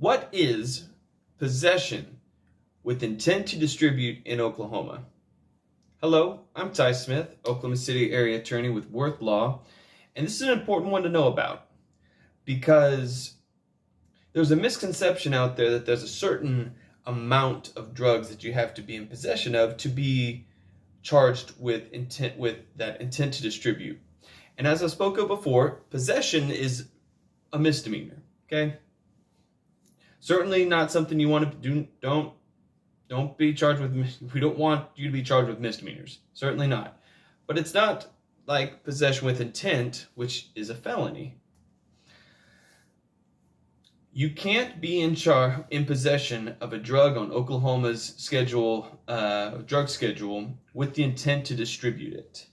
What is possession with intent to distribute in Oklahoma? Hello, I'm Ty Smith, Oklahoma City area attorney with Worth Law, and this is an important one to know about because there's a misconception out there that there's a certain amount of drugs that you have to be in possession of to be charged with intent to distribute. And as I spoke of before, possession is a misdemeanor, okay? Certainly not something you want to do. Don't be charged with. We don't want you to be charged with misdemeanors. Certainly not. But it's not like possession with intent, which is a felony. You can't be in possession of a drug on Oklahoma's drug schedule with the intent to distribute it.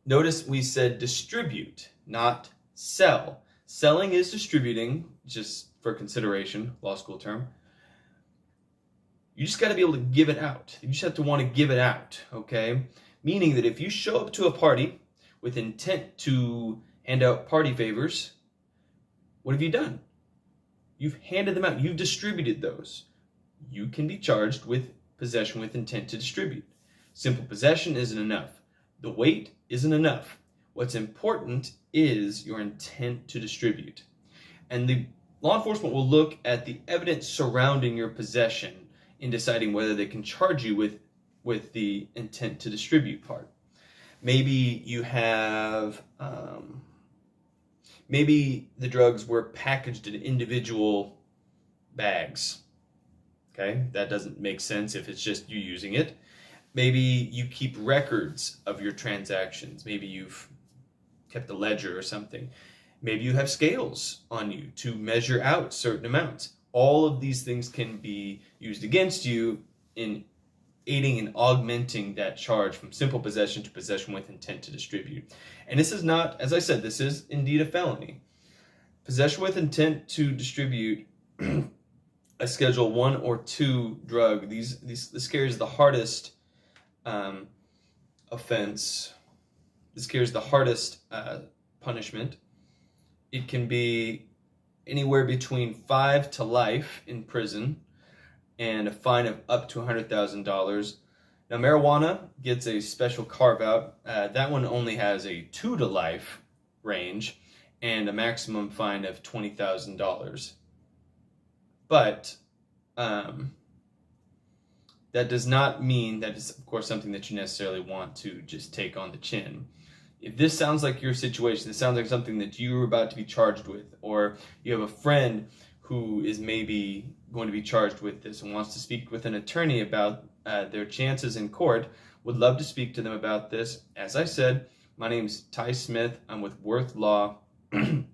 Notice we said distribute, not sell. Selling is distributing, just for consideration, law school term. You just got to be able to give it out. You just have to want to give it out, okay? Meaning that if you show up to a party with intent to hand out party favors, what have you done? You've handed them out. You've distributed those. You can be charged with possession with intent to distribute. Simple possession isn't enough. The weight isn't enough. What's important is your intent to distribute. And the law enforcement will look at the evidence surrounding your possession in deciding whether they can charge you with the intent to distribute part. Maybe you have, maybe the drugs were packaged in individual bags. Okay, that doesn't make sense if it's just you using it. Maybe you keep records of your transactions. Maybe you've kept a ledger or something. Maybe you have scales on you to measure out certain amounts. All of these things can be used against you in aiding and augmenting that charge from simple possession to possession with intent to distribute. And this is not, as I said, this is indeed a felony. Possession with intent to distribute a Schedule 1 or 2 drug, this carries the hardest offense. This carries the hardest punishment. It can be anywhere between 5 to life in prison and a fine of up to $100,000. Now, marijuana gets a special carve out. That one only has a 2 to life range and a maximum fine of $20,000. But that does not mean that it's, of course, something that you necessarily want to just take on the chin. If this sounds like your situation, this sounds like something that you're about to be charged with, or you have a friend who is maybe going to be charged with this and wants to speak with an attorney about their chances in court, would love to speak to them about this. As I said, my name's Ty Smith. I'm with Worth Law. You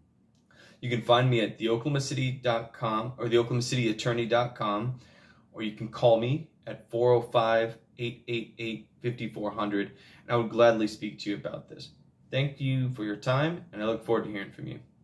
can find me at theoklahomacity.com or theoklahomacityaattorney.com, or you can call me at 405-888-5400, and I would gladly speak to you about this. Thank you for your time, and I look forward to hearing from you.